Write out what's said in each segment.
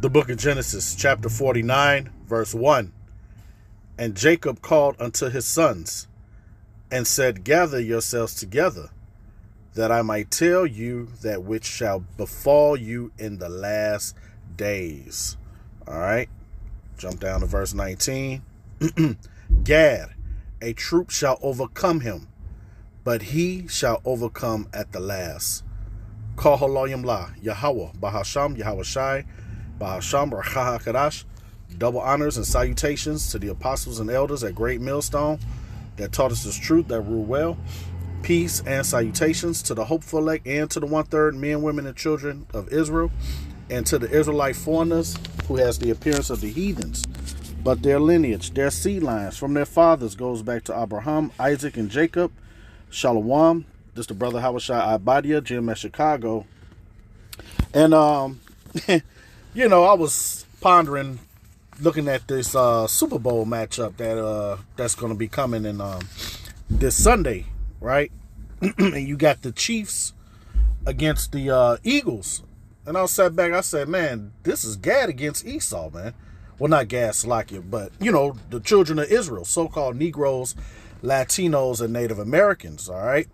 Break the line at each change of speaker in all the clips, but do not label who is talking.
The book of Genesis, chapter 49, verse 1. And Jacob called unto his sons, and said, Gather yourselves together, that I might tell you that which shall befall you in the last days. All right. Jump down to verse 19. Gad, a troop shall overcome him, but he shall overcome at the last. Kol haloyim la, Yahweh, Bahasham, Yahweh Shai, Bahasham, Racha HaKadash. Double honors and salutations to the apostles and elders at Great Millstone that taught us this truth that rule well. Peace and salutations to the hopeful elect and to the 1/3 men, women, and children of Israel, and to the Israelite foreigners who has the appearance of the heathens, but their lineage, their seed lines from their fathers goes back to Abraham, Isaac, and Jacob. Shalom. This is the brother Hawashai Ibadia, Jim at Chicago. And I was pondering, looking at this Super Bowl matchup that's going to be coming in this Sunday, right? And you got the Chiefs against the Eagles. And I sat back, I said, man, this is Gad against Esau, man. Well, not Gad, Salakia, but, the children of Israel, so-called Negroes, Latinos, and Native Americans, all right?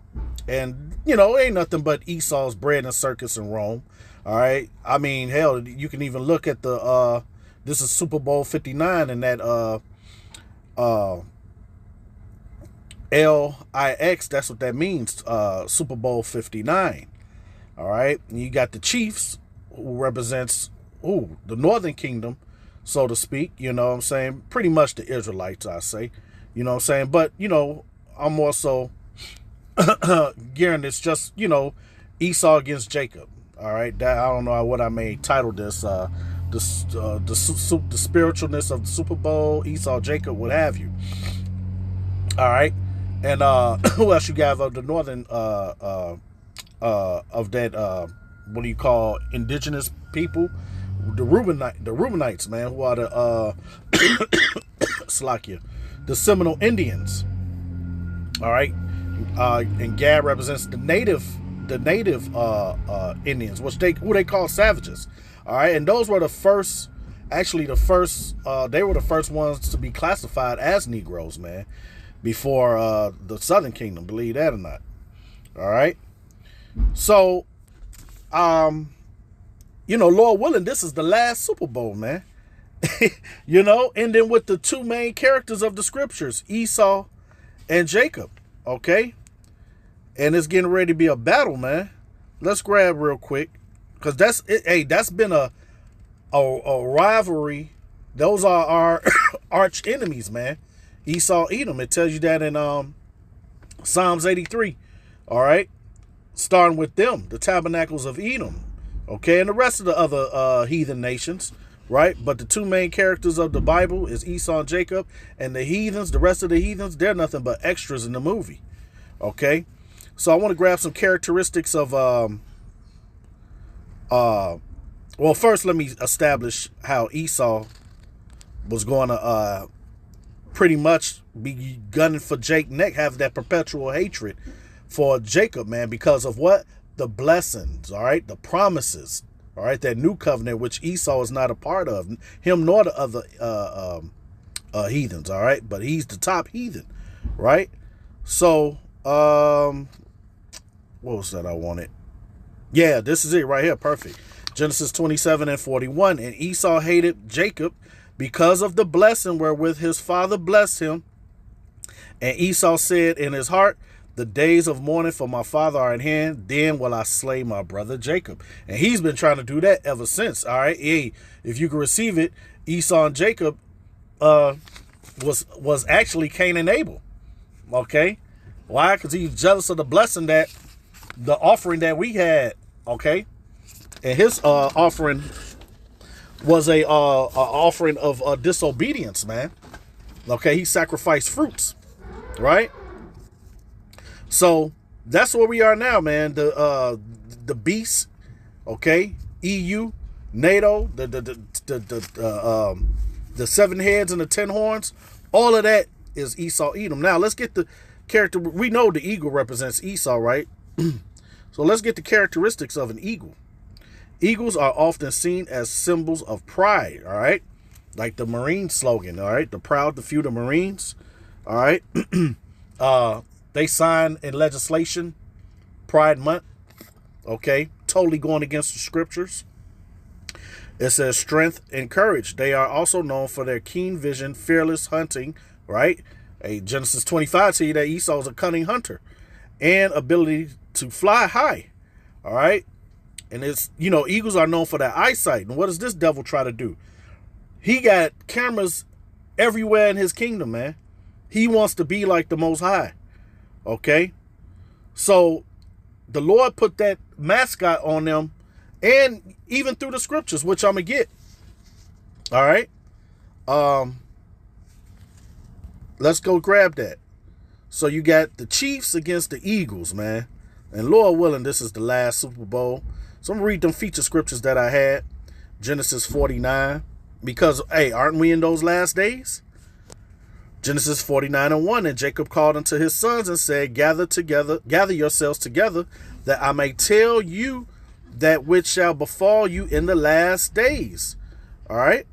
And, it ain't nothing but Esau's bread and circus in Rome, all right? I mean, hell, you can even look at this is Super Bowl 59 and that LIX, that's what that means, Super Bowl 59. All right. And you got the Chiefs, who represents the Northern Kingdom, so to speak, you know what I'm saying? Pretty much the Israelites, I say. You know what I'm saying? But, I'm also gearing this just, Esau against Jacob. All right. That, I don't know what I may title this. The spiritualness of the Super Bowl, Esau, Jacob, what have you. All right. And who else you got of the northern of that what do you call indigenous people? The Reubenites, man, who are the Slakia, the Seminole Indians. All right. And Gad represents the native Indians, who they call savages. All right, and those were they were the first ones to be classified as Negroes, man, before the Southern Kingdom, believe that or not. All right. So, Lord willing, this is the last Super Bowl, man. And then with the two main characters of the scriptures, Esau and Jacob, okay? And it's getting ready to be a battle, man. Let's grab real quick. Because that's been a rivalry. Those are our arch enemies, man. Esau, Edom. It tells you that in Psalms 83. All right. Starting with them, the tabernacles of Edom. Okay. And the rest of the other heathen nations. Right. But the two main characters of the Bible is Esau and Jacob. And the heathens, the rest of the heathens, they're nothing but extras in the movie. Okay. So I want to grab some characteristics of well, first let me establish how Esau was going to pretty much be gunning for Jake's neck, have that perpetual hatred for Jacob, man, because of what? The blessings, all right? The promises, all right? That new covenant, which Esau is not a part of, him nor the other heathens, all right? But he's the top heathen, right? So, what was that I wanted? Yeah, this is it right here. Perfect. Genesis 27:41. And Esau hated Jacob because of the blessing wherewith his father blessed him. And Esau said in his heart, the days of mourning for my father are at hand. Then will I slay my brother Jacob. And he's been trying to do that ever since. All right. Hey, if you can receive it, Esau and Jacob was actually Cain and Abel. Okay. Why? Because he's jealous of the blessing the offering that we had, okay? And his offering was a offering of disobedience, man. Okay, he sacrificed fruits, right? So that's where we are now, man. The beast, okay? EU, NATO, the 7 heads and the 10 horns, all of that is Esau, Edom. Now let's get the character. We know the eagle represents Esau, right? So let's get the characteristics of an eagle. Eagles are often seen as symbols of pride, all right? Like the Marine slogan, all right? The proud, the few, the Marines, all right? They sign in legislation Pride Month, okay? Totally going against the scriptures. It says strength and courage. They are also known for their keen vision, fearless hunting, right? Genesis 25 tell you that Esau is a cunning hunter and ability to fly high, all right? And it's, eagles are known for their eyesight. And what does this devil try to do? He got cameras everywhere in his kingdom, man. He wants to be like the Most High, okay? So the Lord put that mascot on them, and even through the scriptures, which I'm going to get, all right? Let's go grab that. So you got the Chiefs against the Eagles, man. And Lord willing, this is the last Super Bowl. So I'm going to read them feature scriptures that I had. Genesis 49. Because, hey, aren't we in those last days? Genesis 49:1. And Jacob called unto his sons and said, gather yourselves together, that I may tell you that which shall befall you in the last days. All right.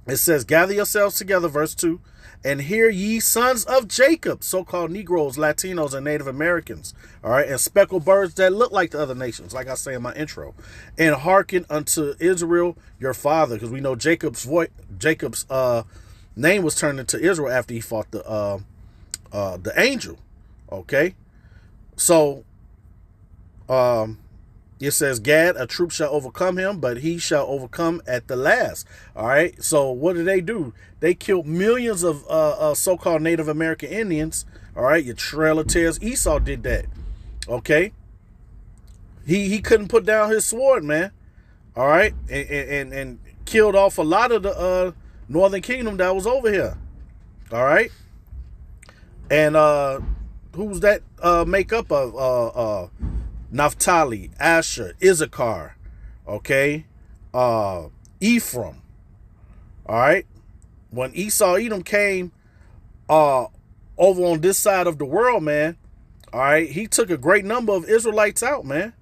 It says, gather yourselves together, verse 2, and hear ye sons of Jacob, so-called Negroes, Latinos, and Native Americans, all right, and speckled birds that look like the other nations, like I say in my intro, and hearken unto Israel your father, because we know Jacob's name was turned into Israel after he fought the angel, okay? So, it says, Gad, a troop shall overcome him, but he shall overcome at the last. All right. So what did they do? They killed millions of so-called Native American Indians. All right. Your Trail of Tears. Esau did that. Okay. He couldn't put down his sword, man. All right. And killed off a lot of the Northern Kingdom that was over here. All right. And who's that make up of? Naphtali, Asher, Issachar, okay, Ephraim, all right. When Esau, Edom came over on this side of the world, man, all right, he took a great number of Israelites out, man,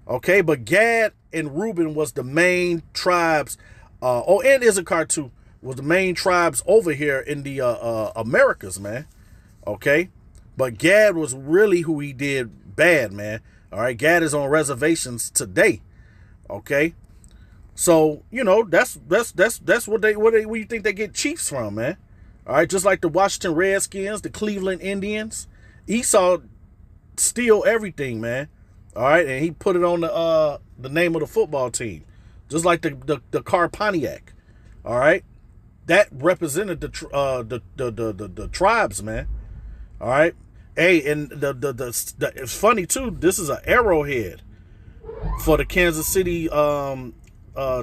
okay. But Gad and Reuben was the main tribes, and Issachar too, was the main tribes over here in the Americas, man, okay. But Gad was really who he did bad, man. All right, Gad is on reservations today. Okay, so that's where you think they get Chiefs from, man. All right, just like the Washington Redskins, the Cleveland Indians, Esau steal everything, man. All right, and he put it on the name of the football team, just like the car Pontiac. All right, that represented the tribes, man. All right. Hey, and it's funny too. This is an arrowhead for the Kansas City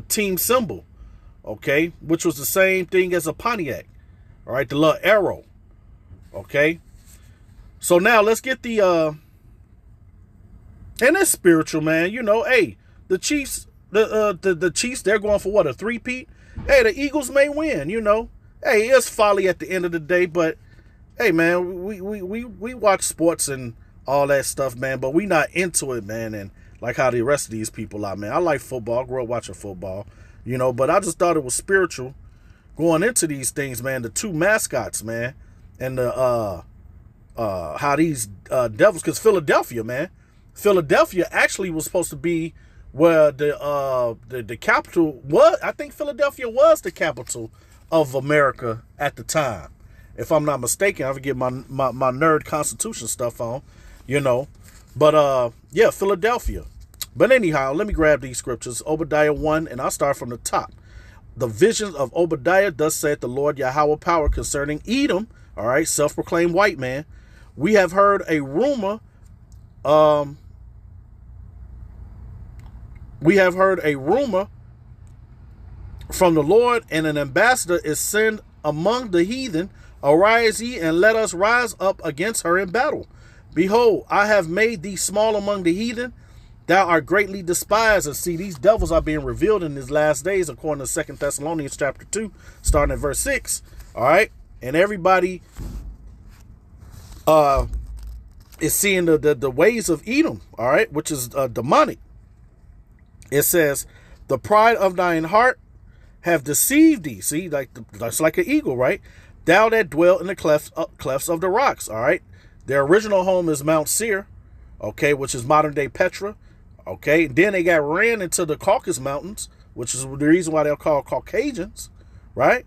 team symbol, okay, which was the same thing as a Pontiac. All right, the little arrow. Okay, so now let's get the and it's spiritual, man. Hey, the Chiefs, the Chiefs, they're going for what, a three-peat? Hey, the Eagles may win. Hey, it's folly at the end of the day, but. Hey, man, we watch sports and all that stuff, man, but we not into it, man, and like how the rest of these people are, man. I like football. I grew up watching football, but I just thought it was spiritual going into these things, man. The two mascots, man, and the how these devils, because Philadelphia, man, Philadelphia actually was supposed to be where the capital was. I think Philadelphia was the capital of America at the time. If I'm not mistaken, I have to get my nerd Constitution stuff on, But, yeah, Philadelphia. But anyhow, let me grab these scriptures. Obadiah 1, and I'll start from the top. The visions of Obadiah, thus saith the Lord Yahweh power concerning Edom, all right, self-proclaimed white man. We have heard a rumor, from the Lord, and an ambassador is sent among the heathen. Arise ye, and let us rise up against her in battle. Behold, I have made thee small among the heathen. Thou art greatly despised. And see, these devils are being revealed in these last days, according to 2 Thessalonians chapter 2, starting at verse 6. All right. And everybody is seeing the ways of Edom, all right, which is demonic. It says, the pride of thine heart have deceived thee. See, that's like an eagle, right? Thou that dwell in the clefts of the rocks, all right? Their original home is Mount Seir, okay, which is modern day Petra, okay? Then they got ran into the Caucasus Mountains, which is the reason why they're called Caucasians, right?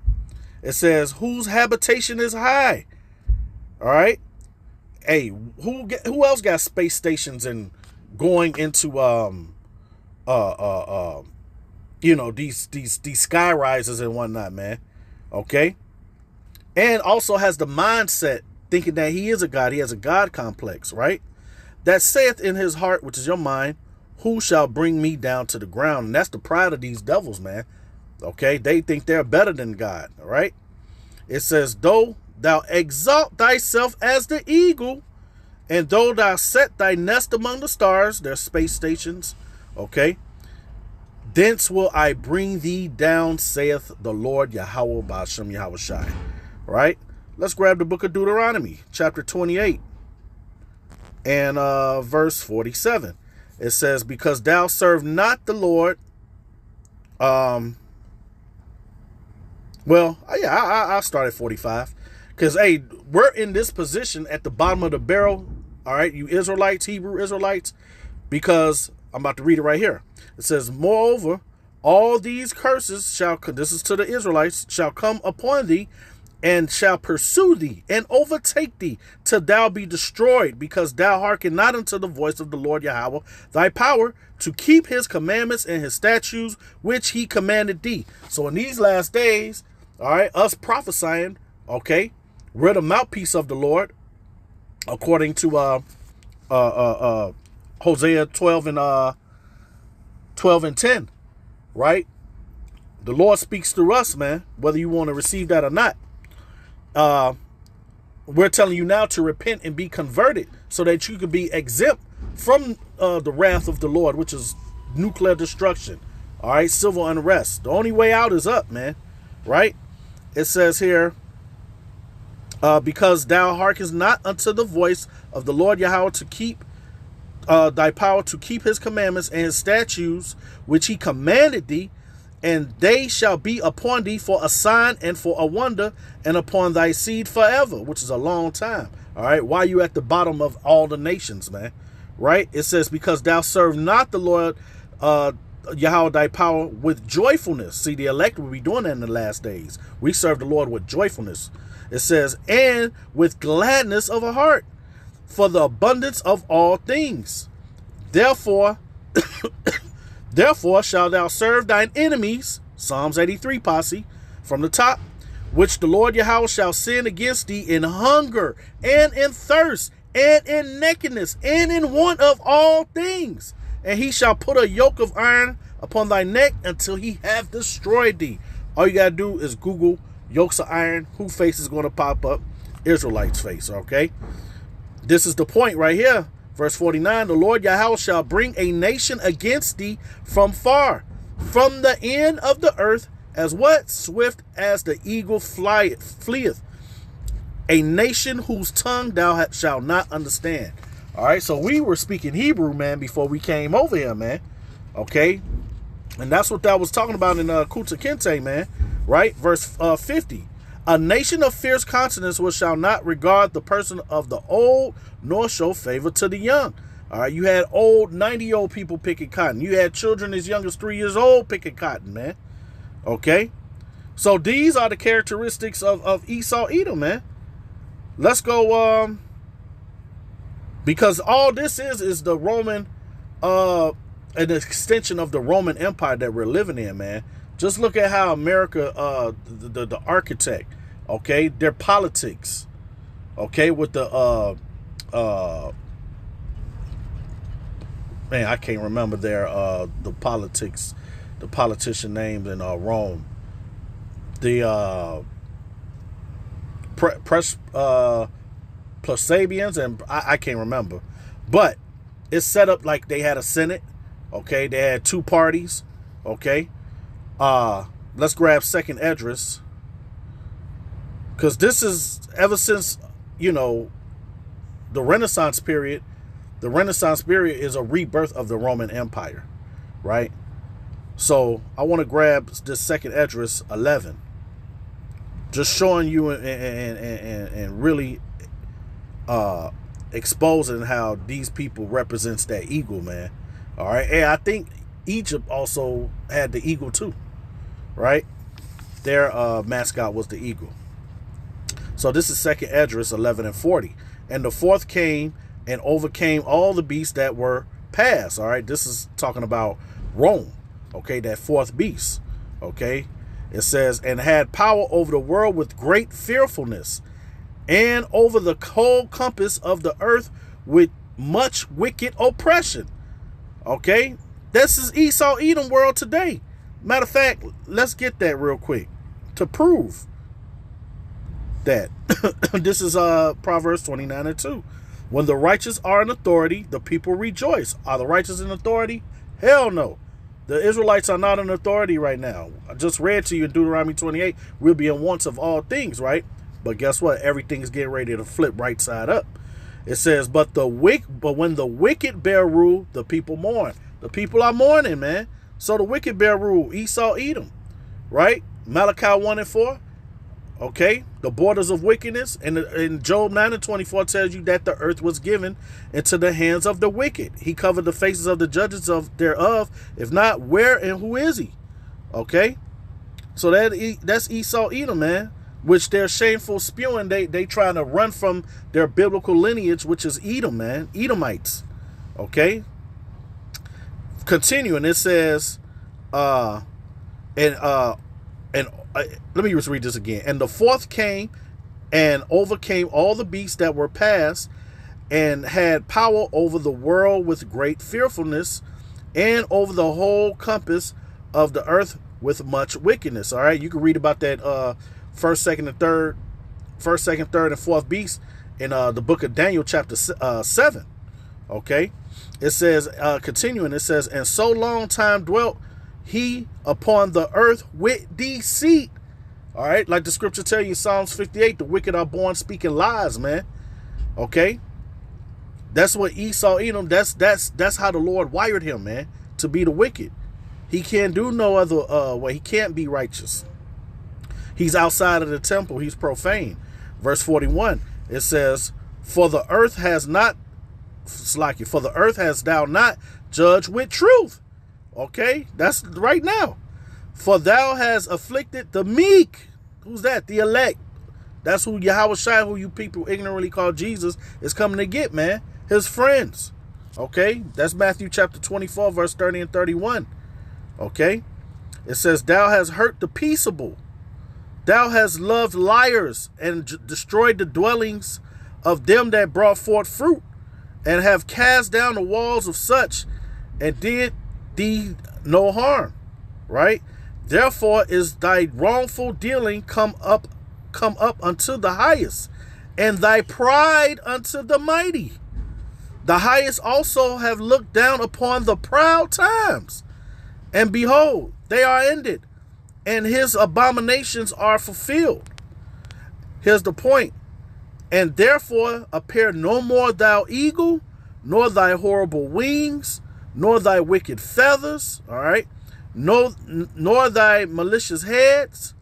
It says, whose habitation is high, all right? Hey, who else got space stations and going into these sky rises and whatnot, man? Okay, and also has the mindset thinking that he is a god. He has a god complex, right? That saith in his heart, which is your mind, who shall bring me down to the ground? And that's the pride of these devils, man. Okay, they think they're better than God. All right. It says, though thou exalt thyself as the eagle, and though thou set thy nest among the stars, their space stations, okay, thence will I bring thee down, saith the Lord Yahweh Ba'ashem Yahweh Shai. Right? Let's grab the book of Deuteronomy, chapter 28, and verse 47. It says, because thou serve not the Lord. I'll start at 45. Because, hey, we're in this position at the bottom of the barrel, all right, you Israelites, Hebrew Israelites, because I'm about to read it right here. It says, moreover, all these curses shall, this is to the Israelites, shall come upon thee, and shall pursue thee, and overtake thee, till thou be destroyed, because thou hearken not unto the voice of the Lord Yahweh, thy power, to keep his commandments and his statutes, which he commanded thee. So in these last days, all right, us prophesying, okay, we're the mouthpiece of the Lord, according to Hosea 12 and 10, right? The Lord speaks through us, man, whether you want to receive that or not. We're telling you now to repent and be converted so that you could be exempt from the wrath of the Lord, which is nuclear destruction, all right, civil unrest. The only way out is up, man, right? It says here, because thou hearkenest not unto the voice of the Lord Yahweh, to keep thy power, to keep his commandments and his statutes, which he commanded thee, and they shall be upon thee for a sign and for a wonder, and upon thy seed forever, which is a long time. All right, why are you at the bottom of all the nations, man? Right? It says, because thou serve not the Lord Yahweh thy power with joyfulness. See, the elect will be doing that in the last days. We serve the Lord with joyfulness. It says, and with gladness of a heart, for the abundance of all things. Therefore, therefore shalt thou serve thine enemies, Psalms 83 posse, from the top, which the Lord Yahweh shall send against thee in hunger and in thirst and in nakedness and in want of all things. And he shall put a yoke of iron upon thy neck until he have destroyed thee. All you got to do is Google yokes of iron. Who face is going to pop up? Israelites' face, okay? This is the point right here. Verse 49, the Lord Yahweh shall bring a nation against thee from far, from the end of the earth, as what? Swift as the eagle fleeth. A nation whose tongue thou shalt not understand. All right, so we were speaking Hebrew, man, before we came over here, man. Okay, and that's what that was talking about in Kuta Kinte, man. Right, verse 50. A nation of fierce countenance which shall not regard the person of the old, nor show favor to the young. All right, you had old 90-year-old people picking cotton. You had children as young as 3 years old picking cotton, man. Okay, so these are the characteristics of Esau Edom, man. Let's go, because all this is the Roman, an extension of the Roman Empire that we're living in, man. Just look at how America, the architect, okay, their politics, okay, with the, man, I can't remember their, the politician names in Rome. The, Plasabians, and I can't remember. But it's set up like they had a Senate, okay, they had two parties, okay. Let's grab Second Esdras, because this is ever since, you know, the Renaissance period. The Renaissance period is a rebirth of the Roman Empire, right? So I want to grab this second Esdras 11, just showing you and really exposing how these people represents that eagle, man. All right, and I think Egypt also had the eagle too, right? Their mascot was the eagle. So this is second Esdras 11 and 40. And the fourth came and overcame all the beasts that were passed. All right, this is talking about Rome. Okay, that fourth beast. Okay, it says, and had power over the world with great fearfulness, and over the whole compass of the earth with much wicked oppression. Okay, this is Esau Edom world today. Matter of fact, let's get that real quick to prove that. This is Proverbs 29 and 2. When the righteous are in authority, the people rejoice. Are the righteous in authority? Hell no. The Israelites are not in authority right now. I just read to you in Deuteronomy 28, we'll be in wants of all things, right? But guess what? Everything's getting ready to flip right side up. It says, but when the wicked bear rule, the people mourn. The people are mourning, man. So the wicked bear rule, Esau Edom, right? Malachi 1 and 4. Okay, the borders of wickedness. And in Job 9 and 24 tells you that the earth was given into the hands of the wicked. He covered the faces of the judges thereof. If not, where and who is he? Okay, so that's Esau Edom, man. Which they're shameful spewing. They trying to run from their biblical lineage, which is Edom, man. Edomites. Okay. Continuing, it says, let me just read this again. And the fourth came and overcame all the beasts that were passed, and had power over the world with great fearfulness, and over the whole compass of the earth with much wickedness. All right, you can read about that first, second, third, and fourth beast in the book of Daniel, chapter 7. Okay, it says, continuing, it says, and so long time dwelt he upon the earth with deceit. All right, like the scripture tell you, Psalms 58, the wicked are born speaking lies, man. Okay, that's what Esau Edom. That's how the Lord wired him, man, to be the wicked. He can't do no other way. He can't be righteous. He's outside of the temple. He's profane. Verse 41, it says, for the earth has thou not judged with truth. Okay, that's right now. For thou hast afflicted the meek. Who's that? The elect. That's who Yahweh Shai, who you people ignorantly call Jesus, is coming to get, man. His friends. Okay, that's Matthew chapter 24, verse 30 and 31. Okay, it says, thou hast hurt the peaceable. Thou hast loved liars and destroyed the dwellings of them that brought forth fruit, and have cast down the walls of such, and did thee no harm. Right? Therefore is thy wrongful dealing come up unto the highest, and thy pride unto the mighty. The highest also have looked down upon the proud times, and behold, they are ended, and his abominations are fulfilled. Here's the point. And therefore appear no more thou eagle, nor thy horrible wings, nor thy wicked feathers, all right, nor thy malicious heads,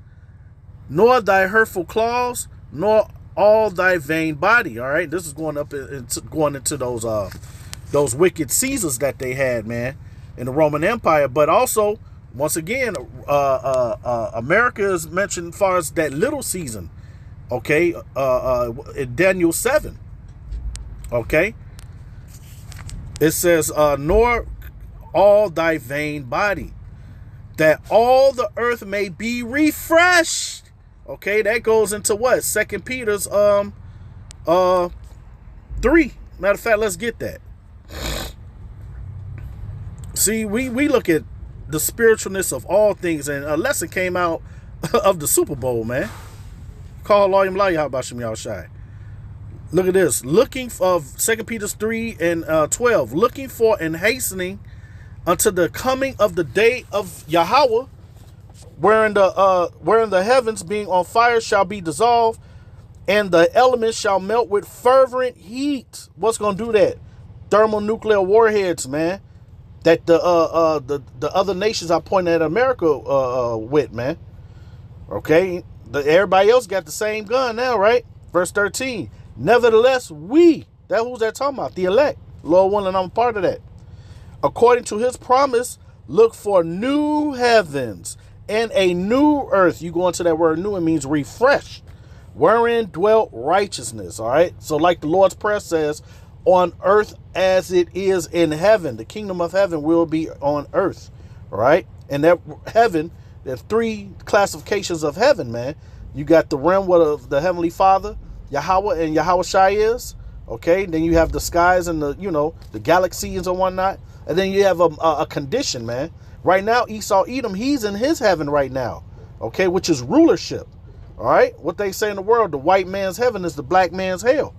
nor thy hurtful claws, nor all thy vain body. All right, this is going into those wicked Caesars that they had, man, in the Roman Empire. But also, once again, America is mentioned as far as that little Caesar. Okay, in Daniel 7. Okay, it says, nor all thy vain body, that all the earth may be refreshed. Okay, that goes into what? 2 Peter's 3. Matter of fact, let's get that. See, we look at the spiritualness of all things, and a lesson came out of the Super Bowl, man. Call Loyam Laya Bashim Yahushai. Look at this. Looking for 2 Peter 3 and 12. Looking for and hastening unto the coming of the day of Yahweh, wherein the heavens being on fire shall be dissolved, And the elements shall melt with fervent heat. What's going to do that? Thermonuclear warheads, man. That the other nations are pointing at America with, man. Okay? Everybody else got the same gun now, right? Verse 13. Nevertheless, we, who's that talking about? The elect. Lord willing, I'm a part of that. According to his promise, look for new heavens and a new earth. You go into that word new, it means refreshed, wherein dwelt righteousness. All right. So like the Lord's Prayer says, on earth as it is in heaven, the kingdom of heaven will be on earth. All right. And that heaven, there's three classifications of heaven, man. You got the realm where the Heavenly Father, Yahweh and Yahweh Shai is. Okay. Then you have the skies and the galaxies and whatnot. And then you have a condition, man. Right now, Esau Edom, he's in his heaven right now. Okay. Which is rulership. All right. What they say in the world, the white man's heaven is the black man's hell.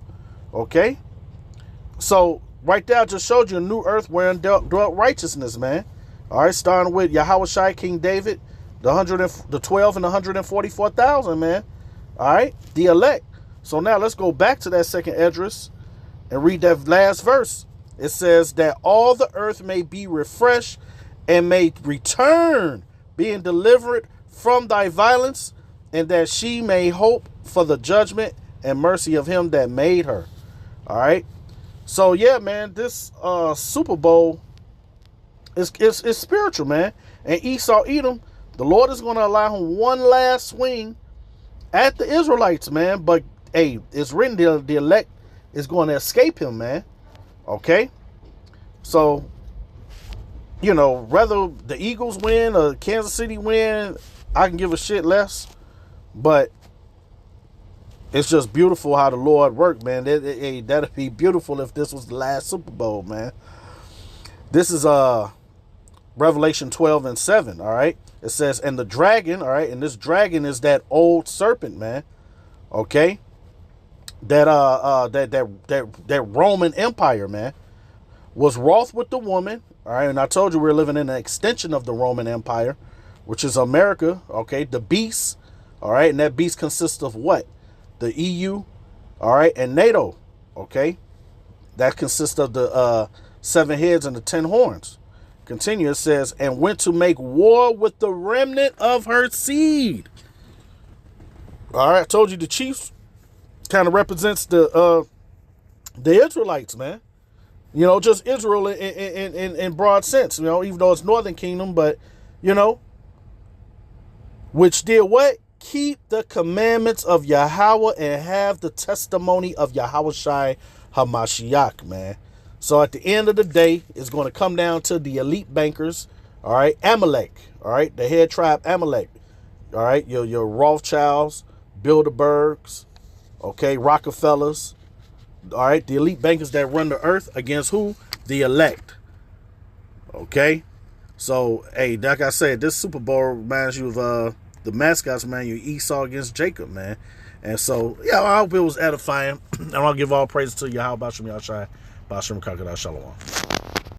Okay. So right there, I just showed you a new earth wherein dwelt righteousness, man. All right. Starting with Yahweh Shai, King David, the 12 and 144,000, man. All right. The elect. So now let's go back to that second Esdras and read that last verse. It says that all the earth may be refreshed and may return, being delivered from thy violence, and that she may hope for the judgment and mercy of him that made her. All right. So yeah, man, this Super Bowl is spiritual, man. And Esau Edom, the Lord is going to allow him one last swing at the Israelites, man. But hey, it's written the elect is going to escape him, man. Okay. So, whether the Eagles win or Kansas City win, I can give a shit less. But it's just beautiful how the Lord worked, man. That'd be beautiful if this was the last Super Bowl, man. This is Revelation 12 and 7, all right? It says, and the dragon, all right, and this dragon is that old serpent, man. Okay? That Roman Empire, man, was wroth with the woman, all right? And I told you we're living in an extension of the Roman Empire, which is America, okay? The beast, all right? And that beast consists of what? The EU, all right, and NATO, okay? That consists of the 7 heads and the 10 horns. Continue, it says, and went to make war with the remnant of her seed. All right, I told you the chiefs kind of represents the Israelites, man. Just Israel in broad sense, even though it's Northern Kingdom, but, which did what? Keep the commandments of Yahweh and have the testimony of Yahweh Shai HaMashiach, man. So at the end of the day, it's going to come down to the elite bankers, all right? Amalek, all right? The head tribe Amalek, all right? Your Rothschilds, Bilderbergs, okay? Rockefellers, all right? The elite bankers that run the earth against who? The elect, okay? So, hey, like I said, this Super Bowl reminds you of the mascots, man. You Esau against Jacob, man. And so, yeah, I hope it was edifying. And I'll give all praise to Yahweh Bashem Yahshai, Bashem Kakada Shalom.